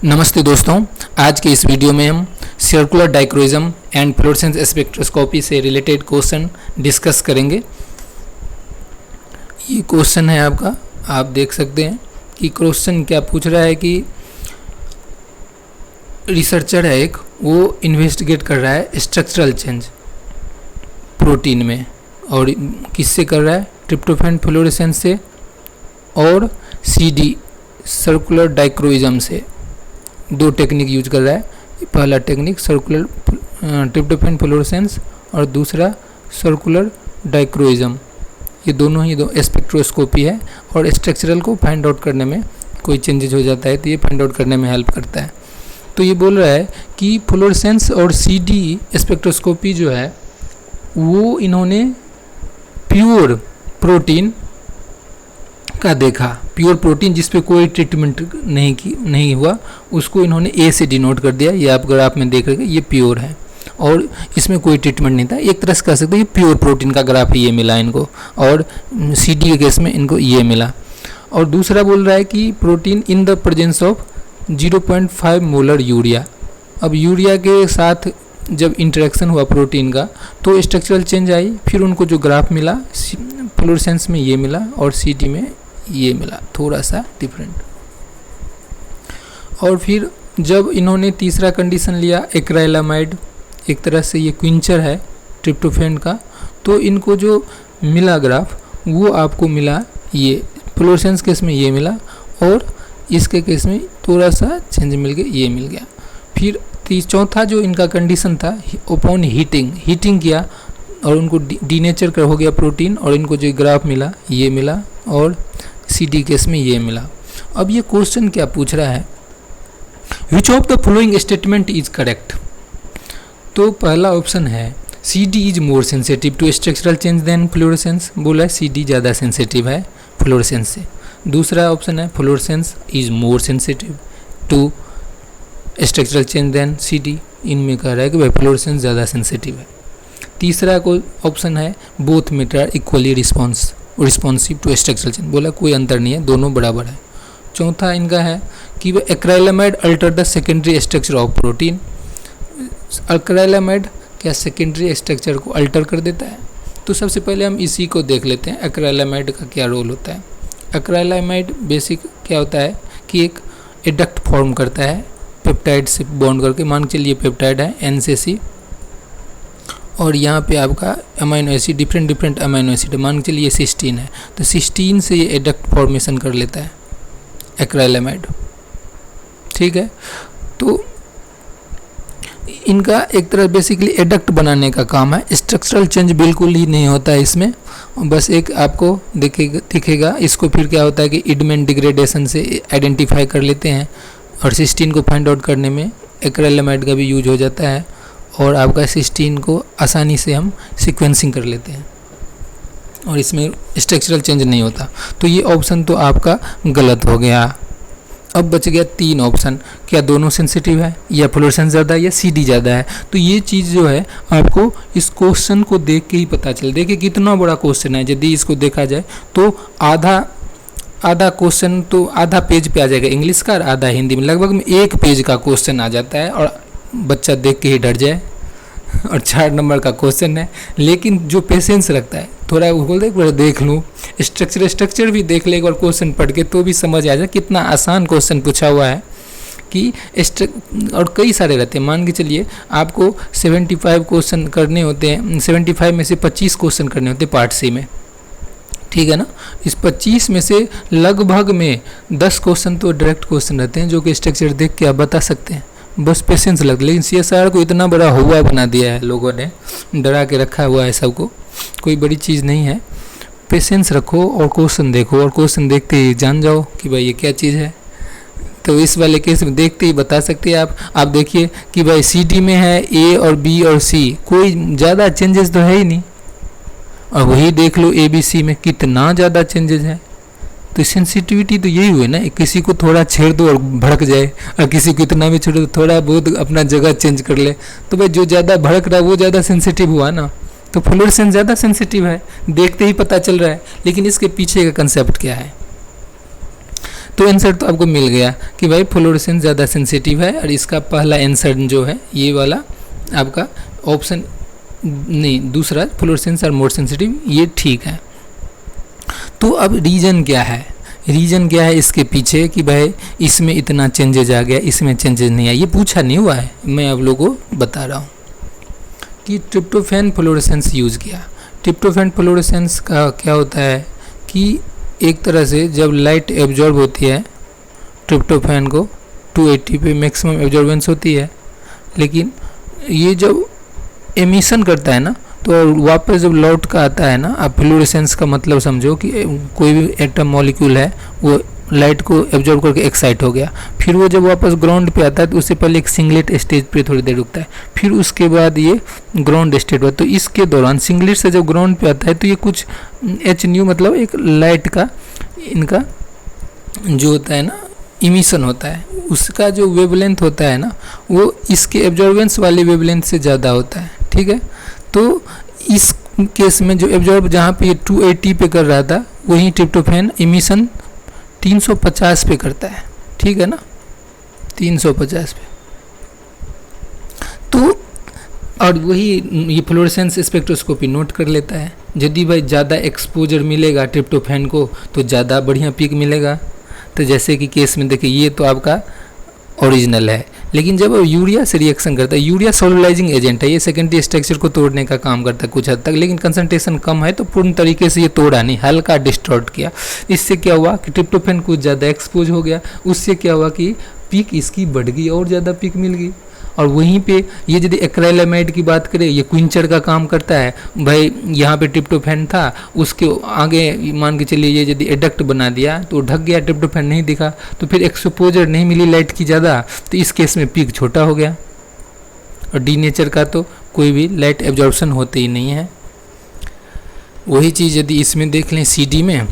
नमस्ते दोस्तों, आज के इस वीडियो में हम सर्कुलर डाइक्रोइज्म एंड फ्लोरेसेंस स्पेक्ट्रोस्कोपी से रिलेटेड क्वेश्चन डिस्कस करेंगे। ये क्वेश्चन है आपका, आप देख सकते हैं कि क्वेश्चन क्या पूछ रहा है कि रिसर्चर है एक, वो इन्वेस्टिगेट कर रहा है स्ट्रक्चरल चेंज प्रोटीन में, और किससे कर रहा है? ट्रिप्टोफैन फ्लोरेसेंस से और CD सर्कुलर डाइक्रोइज्म से। दो टेक्निक यूज कर रहा है। पहला टेक्निक सर्कुलर ट्रिप्टोफैन फ्लोरेसेंस और दूसरा सर्कुलर डाइक्रोइज्म। ये दोनों ही दो स्पेक्ट्रोस्कोपी है और स्ट्रक्चरल को फाइंड आउट करने में कोई चेंजेज हो जाता है तो ये फाइंड आउट करने में हेल्प करता है। तो ये बोल रहा है कि फ्लोरेसेंस और CD स्पेक्ट्रोस्कोपी जो है वो इन्होंने प्योर प्रोटीन का देखा। प्योर प्रोटीन जिस पे कोई ट्रीटमेंट नहीं हुआ उसको इन्होंने A से डिनोट कर दिया। ये आप ग्राफ में देख रहे हैं, ये प्योर है और इसमें कोई ट्रीटमेंट नहीं था। एक तरह से कह सकते हैं ये प्योर प्रोटीन का ग्राफ ये मिला इनको, और CD के केस में इनको ये मिला। और दूसरा बोल रहा है कि protein in the presence of 0.5 molar urea. अब यूरिया के साथ जब इंटरेक्शन हुआ प्रोटीन का तो स्ट्रक्चरल चेंज आई। फिर उनको जो ग्राफ मिला फ्लोरेसेंस में ये मिला और CD में ये मिला, थोड़ा सा डिफरेंट। और फिर जब इन्होंने तीसरा कंडीशन लिया एक्राइलामाइड, एक तरह से ये क्विंचर है ट्रिप्टोफैन का, तो इनको जो मिला ग्राफ वो आपको मिला ये फ्लोरेसेंस केस में ये मिला और इसके केस में थोड़ा सा चेंज मिल गया, ये मिल गया। फिर चौथा जो इनका कंडीशन था अपॉन हीटिंग किया और उनको डीनेचर हो गया प्रोटीन, और इनको जो ग्राफ मिला ये मिला और CD केस में ये मिला। अब ये क्वेश्चन क्या पूछ रहा है? Which of the following statement is correct? तो पहला ऑप्शन है CD is more sensitive to structural change than fluorescence. बोला है CD ज़्यादा सेंसिटिव है फ्लोरेसेंस से। दूसरा ऑप्शन है fluorescence is more sensitive to structural change than CD। इनमें कह रहा है कि भाई फ्लोरेसेंस ज़्यादा सेंसिटिव है। तीसरा कोई ऑप्शन है both matter equally responsive to structural change. बोला कोई अंतर नहीं है, दोनों बराबर है। चौथा इनका है कि acrylamide alter the secondary structure of protein. Acrylamide क्या सेकेंडरी स्ट्रक्चर को अल्टर कर देता है? तो सबसे पहले हम इसी को देख लेते हैं एक्राइलामाइड का क्या रोल होता है। एक्राइलामाइड बेसिक क्या होता है कि एक एडक्ट फॉर्म करता है पेप्टाइड से बॉन्ड करके। मान के चलिए पेप्टाइड है N से C और यहाँ पे आपका amino acid different amino acid, मान के चलिए सिस्टीन है, तो सिस्टीन से ये एडक्ट फॉर्मेशन कर लेता है एक्राइलामाइड। ठीक है, तो इनका एक तरह बेसिकली एडक्ट बनाने का काम है। स्ट्रक्चरल चेंज बिल्कुल ही नहीं होता है इसमें, बस एक आपको दिखेगा। इसको फिर क्या होता है कि इडमेन डिग्रेडेशन से आइडेंटिफाई कर लेते हैं और सिस्टीन को फाइंड आउट करने में एक्राइलामाइड का भी यूज हो जाता है और आपका सिस्टीन को आसानी से हम सीक्वेंसिंग कर लेते हैं और इसमें स्ट्रक्चरल चेंज नहीं होता। तो ये ऑप्शन तो आपका गलत हो गया। अब बच गया 3 ऑप्शन, क्या दोनों सेंसिटिव है या फ्लोरेसेंस ज़्यादा है या CD ज़्यादा है? तो ये चीज़ जो है आपको इस क्वेश्चन को देख के ही पता चल। देखिए कितना बड़ा क्वेश्चन है, यदि इसको देखा जाए तो आधा क्वेश्चन तो आधा पेज पे आ जाएगा इंग्लिश का और आधा हिंदी में, लगभग में 1 पेज का क्वेश्चन आ जाता है और बच्चा देख के ही डर जाए। और 4 नंबर का क्वेश्चन है, लेकिन जो पेशेंस रखता है थोड़ा वो बोलते एक बार देख लूँ, स्ट्रक्चर भी देख ले एक बार क्वेश्चन पढ़ के तो भी समझ आ जाए कितना आसान क्वेश्चन पूछा हुआ है कि और कई सारे रहते हैं। मान के चलिए आपको 75 क्वेश्चन करने होते हैं, 75 में से 25 क्वेश्चन करने होते हैं पार्ट C में, ठीक है ना। इस 25 में से लगभग में 10 क्वेश्चन तो डायरेक्ट क्वेश्चन रहते हैं जो कि स्ट्रक्चर देख के आप बता सकते हैं, बस पेशेंस लगता है। लेकिन CSIR को इतना बड़ा हुआ बना दिया है लोगों ने, डरा के रखा हुआ है सबको, कोई बड़ी चीज़ नहीं है। पेशेंस रखो और क्वेश्चन देखो, और क्वेश्चन देखते ही जान जाओ कि भाई ये क्या चीज़ है। तो इस वाले केस में देखते ही बता सकते हैं आप देखिए कि भाई CD में है A और B और C, कोई ज़्यादा चेंजेस तो है ही नहीं, और वही देख लो ABC में कितना ज़्यादा चेंजेस है। तो सेंसिटिविटी तो यही हुई ना, किसी को थोड़ा छेड़ दो और भड़क जाए, और किसी को इतना भी छेड़ो तो थोड़ा बहुत अपना जगह चेंज कर ले। तो भाई जो ज़्यादा भड़क रहा है वो ज़्यादा सेंसिटिव हुआ ना। तो फ्लोरेसेंस ज़्यादा सेंसिटिव है, देखते ही पता चल रहा है। लेकिन इसके पीछे का कंसेप्ट क्या है? तो आंसर तो आपको मिल गया कि भाई फ्लोरेसेंस ज़्यादा सेंसिटिव है, और इसका पहला आंसर जो है ये वाला आपका ऑप्शन नहीं, दूसरा फ्लोरेसेंस आर मोर सेंसिटिव, ये ठीक है। तो अब रीज़न क्या है, रीज़न क्या है इसके पीछे कि भाई इसमें इतना चेंजेज आ गया, इसमें चेंजेज नहीं आया, ये पूछा नहीं हुआ है, मैं आप लोगों को बता रहा हूँ कि ट्रिप्टोफैन फ्लोरेसेंस यूज़ किया। ट्रिप्टोफैन फ्लोरेसेंस का क्या होता है कि एक तरह से जब लाइट एब्जॉर्ब होती है ट्रिप्टोफैन को 280 पे मैक्सिमम एब्जॉर्बेंस होती है, लेकिन ये जब एमिशन करता है ना तो वापस जब लौट का आता है ना, आप फ्लोरेसेंस का मतलब समझो कि कोई भी एटम मॉलिक्यूल है वो लाइट को एब्जॉर्ब करके एक्साइट हो गया, फिर वो जब वापस ग्राउंड पे आता है तो उससे पहले एक सिंगलेट स्टेज पे थोड़ी देर रुकता है, फिर उसके बाद ये ग्राउंड स्टेट हुआ। तो इसके दौरान सिंगलेट से जब ग्राउंड पे आता है तो ये कुछ एच न्यू मतलब एक लाइट का इनका जो होता है ना इमिशन होता है, उसका जो वेवलेंथ होता है ना वो इसके एब्जॉर्बेंस वाले वेवलेंथ से ज़्यादा होता है, ठीक है। तो इस केस में जो एब्जॉर्ब जहाँ पे ये 280 पे कर रहा था वहीं ट्रिप्टोफैन इमिशन 350 पे करता है, ठीक है ना, 350 पे। तो और वही ये फ्लोरेसेंस स्पेक्ट्रोस्कोपी नोट कर लेता है, यदि भाई ज़्यादा एक्सपोजर मिलेगा ट्रिप्टोफैन को तो ज़्यादा बढ़िया पीक मिलेगा। तो जैसे कि केस में देखिए ये तो आपका ओरिजिनल है, लेकिन जब यूरिया से रिएक्शन करता है, यूरिया सोलराइजिंग एजेंट है, ये सेकेंडरी स्ट्रक्चर को तोड़ने का काम करता है कुछ हद तक, लेकिन कंसंट्रेशन कम है तो पूर्ण तरीके से ये तोड़ा नहीं, हल्का डिस्टॉर्ट किया। इससे क्या हुआ कि ट्रिप्टोफैन कुछ ज़्यादा एक्सपोज हो गया, उससे क्या हुआ कि पीक इसकी बढ़ गई और ज़्यादा पीक मिल गई। और वहीं पे ये यदि एक्राइलामाइड की बात करें, ये क्विंचर का काम करता है भाई, यहाँ पे ट्रिप्टोफैन था उसके आगे मान के चलिए ये यदि एडक्ट बना दिया तो ढक गया, ट्रिप्टोफैन नहीं दिखा, तो फिर एक्सपोजर नहीं मिली लाइट की ज़्यादा, तो इस केस में पीक छोटा हो गया। और डी नेचर का तो कोई भी लाइट एब्जॉर्प्शन होते ही नहीं है। वही चीज़ यदि इसमें देख लें CD में,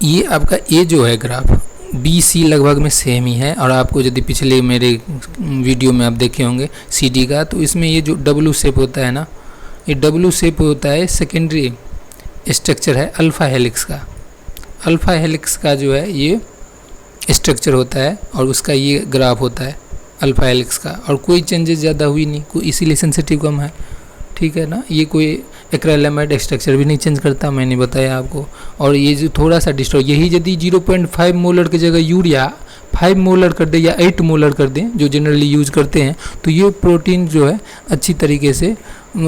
ये आपका ए जो है ग्राफ BC लगभग में सेम ही है, और आपको यदि पिछले मेरे वीडियो में आप देखे होंगे CD का, तो इसमें ये जो W शेप होता है ना, ये W शेप होता है सेकेंडरी स्ट्रक्चर है अल्फ़ा हेलिक्स का। अल्फ़ा हेलिक्स का जो है ये स्ट्रक्चर होता है और उसका ये ग्राफ होता है अल्फ़ा हेलिक्स का, और कोई चेंजेस ज़्यादा हुई नहीं, कोई इसीलिए सेंसिटिव कम है, ठीक है ना। ये कोई एक्राइलामाइड स्ट्रक्चर भी नहीं चेंज करता, मैंने बताया आपको। और ये जो थोड़ा सा डिस्टॉर्ट, यही यदि 0.5 मोलर की जगह यूरिया 5 मोलर कर दे या 8 मोलर कर दें जो जनरली यूज करते हैं, तो ये प्रोटीन जो है अच्छी तरीके से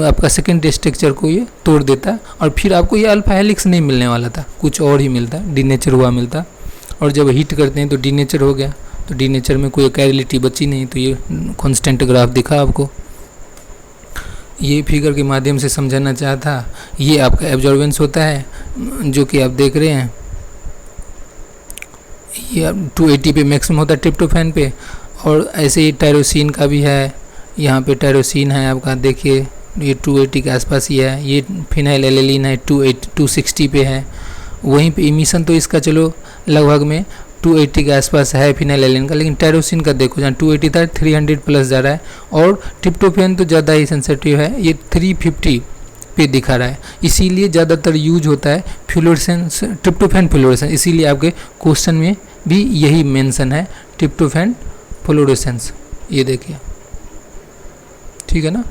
आपका सेकेंडरी स्ट्रक्चर को ये तोड़ देता, और फिर आपको ये अल्फा हेलिक्स नहीं मिलने वाला था, कुछ और ही मिलता, डीनेचर हुआ मिलता। और जब हीट करते हैं तो डीनेचर हो गया, तो डीनेचर में कोई कैरिलिटी बची नहीं, तो ये कॉन्स्टेंट ग्राफ दिखा आपको। ये फिगर के माध्यम से समझाना चाहता, ये आपका एब्जॉर्बेंस होता है जो कि आप देख रहे हैं, ये 280 पे मैक्सिमम होता है ट्रिप्टोफैन पे। और ऐसे ही टायरोसिन का भी है, यहाँ पे टायरोसिन है आपका, देखिए ये 280 के आसपास ही है। ये फिनाइल एलेलिन है 260 पे है। वहीं पे इमिशन तो इसका चलो लगभग में 280 के आसपास है फिनाइल एलेलिन का, लेकिन टायरोसिन का देखो जहाँ 280 था 300 प्लस जा रहा है, और ट्रिप्टोफैन तो ज़्यादा ही सेंसिटिव है, ये 350 पे दिखा रहा है। इसीलिए ज़्यादातर यूज होता है फ्लोरेसेंस, ट्रिप्टोफैन फ्लोरेसेंस, इसीलिए आपके क्वेश्चन में भी यही मेंशन है, ट्रिप्टोफैन फ्लोरेसेंस, ये देखिए, ठीक है ना।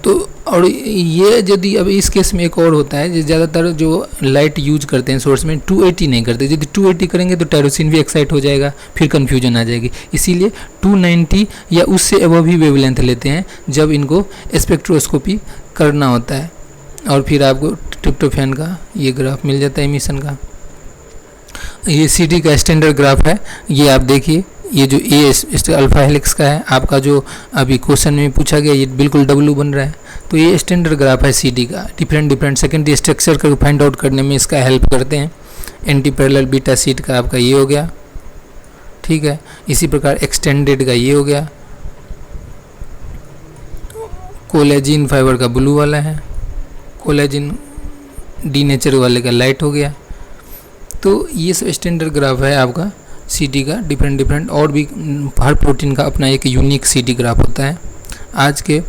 तो और ये यदि अब इस केस में एक और होता है, ज़्यादातर जो लाइट यूज करते हैं सोर्स में 280 नहीं करते, यदि 280 करेंगे तो टायरोसिन भी एक्साइट हो जाएगा, फिर कन्फ्यूजन आ जाएगी, इसीलिए 290 या उससे अबव ही वेवलेंथ लेते हैं जब इनको स्पेक्ट्रोस्कोपी करना होता है। और फिर आपको ट्रिप्टोफैन का ये ग्राफ मिल जाता है इमिशन का। ये CD का स्टैंडर्ड ग्राफ है, ये आप देखिए, ये जो ए अल्फा हेलिक्स का है आपका, जो अभी क्वेश्चन में पूछा गया, ये बिल्कुल W बन रहा है। तो ये स्टैंडर्ड ग्राफ है CD का, डिफरेंट सेकेंडरी स्ट्रक्चर को फाइंड आउट करने में इसका हेल्प करते हैं। एंटी पैरेलल बीटा शीट का आपका ये हो गया, ठीक है। इसी प्रकार एक्सटेंडेड का ये हो गया, कोलेजिन फाइबर का ब्लू वाला है, कोलेजिन डी नेचर वाले का लाइट हो गया। तो ये सब स्टैंडर्ड ग्राफ है आपका CD का, डिफरेंट और भी हर प्रोटीन का अपना एक यूनिक CD ग्राफ होता है। आज के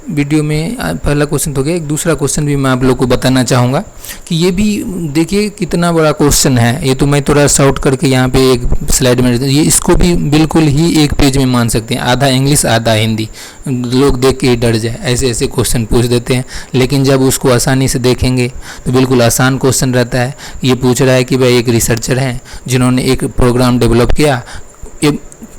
वीडियो में पहला क्वेश्चन तो गया। एक दूसरा क्वेश्चन भी मैं आप लोग को बताना चाहूँगा कि ये भी देखिए कितना बड़ा क्वेश्चन है। ये तो मैं थोड़ा शॉर्ट करके यहाँ पे एक स्लाइड में, ये इसको भी बिल्कुल ही एक पेज में मान सकते हैं, आधा इंग्लिश आधा हिंदी, लोग देख के ही डर जाए, ऐसे ऐसे क्वेश्चन पूछ देते हैं। लेकिन जब उसको आसानी से देखेंगे तो बिल्कुल आसान क्वेश्चन रहता है। ये पूछ रहा है कि भाई एक रिसर्चर हैं जिन्होंने एक प्रोग्राम डेवलप किया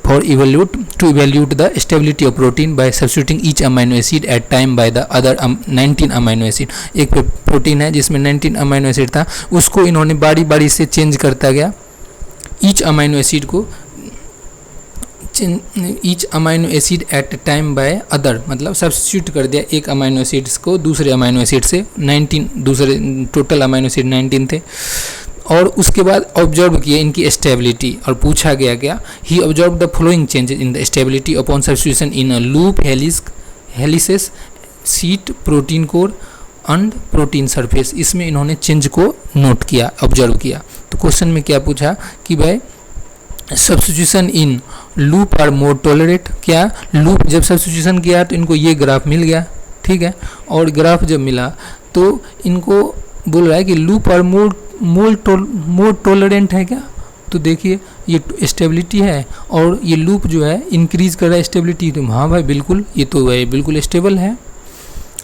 for to evaluate the stability of protein by substituting each amino acid at time by the other 19 amino acid। एक प्रोटीन है जिसमें 19 अमाइनो एसिड था, उसको इन्होंने बारी बारी से चेंज करता गया। Each amino acid at time by other, मतलब सब्स्टिट्यूट कर दिया एक अमाइनो एसिड्स को दूसरे अमाइनो एसिड से। 19 दूसरे टोटल अमाइनो एसिड 19 थे। और उसके बाद ऑब्जर्व किए इनकी स्टेबिलिटी, और पूछा गया क्या, he observe the following changes in the stability upon substitution in a loop helices sheet protein core and protein surface. इसमें इन्होंने चेंज को नोट किया, ऑब्जर्व किया। तो क्वेश्चन में क्या पूछा कि भाई substitution in loop are more tolerate, क्या लूप जब सब्स्टिट्यूशन किया तो इनको ये ग्राफ मिल गया, ठीक है। और ग्राफ जब मिला तो इनको बोल रहा है कि लूप आर मोर टॉलरेंट है क्या। तो देखिए ये स्टेबिलिटी है और ये लूप जो है इंक्रीज कर रहा है स्टेबिलिटी। तो हाँ भाई बिल्कुल, ये तो भाई बिल्कुल स्टेबल है।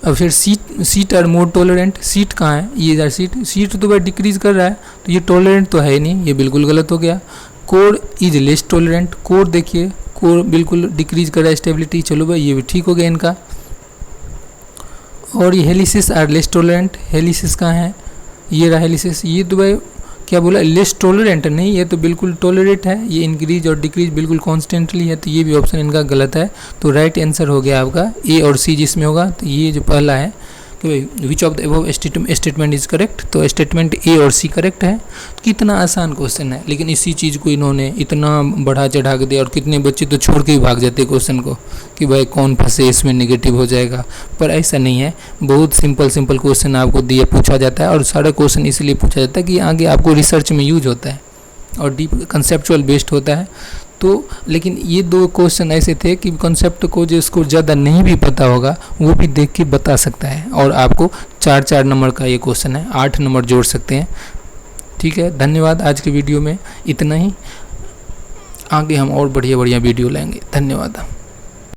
अब फिर site are more tolerant, site कहाँ है, ये यार सीट तो भाई डिक्रीज कर रहा है, तो ये टॉलरेंट तो है नहीं, ये बिल्कुल गलत हो गया। Core is less tolerant, core देखिए कोर बिल्कुल डिक्रीज कर रहा है स्टेबिलिटी, चलो भाई ये भी ठीक हो गया इनका। और ये हेलिसिस आर लेस टॉलरेंट, हेलिसिस कहाँ है, ये रहा हेलिसिस, ये तो भाई क्या बोला लेस टॉलरेंट नहीं, ये तो बिल्कुल टॉलरेट है, ये इंक्रीज और डिक्रीज बिल्कुल कॉन्स्टेंटली है। तो ये भी ऑप्शन इनका गलत है। तो राइट आंसर हो गया आपका ए और सी जिसमें होगा। तो ये जो पहला है कि भाई विच of the above statement is correct, तो स्टेटमेंट ए और सी करेक्ट है। कितना आसान क्वेश्चन है, लेकिन इसी चीज़ को इन्होंने इतना बढ़ा चढ़ा के दिया और कितने बच्चे तो छोड़ के ही भाग जाते क्वेश्चन को कि भाई कौन फंसे इसमें नेगेटिव हो जाएगा। पर ऐसा नहीं है, बहुत सिंपल क्वेश्चन आपको दिया पूछा जाता है। और सारा क्वेश्चन इसलिए पूछा जाता है कि आगे आपको रिसर्च में यूज होता है और डीप कंसेप्चुअल बेस्ड होता है। तो लेकिन ये दो क्वेश्चन ऐसे थे कि कॉन्सेप्ट को जिसको ज़्यादा नहीं भी पता होगा वो भी देख के बता सकता है। और आपको 4 नंबर का ये क्वेश्चन है, 8 नंबर जोड़ सकते हैं। ठीक है, धन्यवाद। आज की वीडियो में इतना ही, आगे हम और बढ़िया वीडियो लाएंगे। धन्यवाद।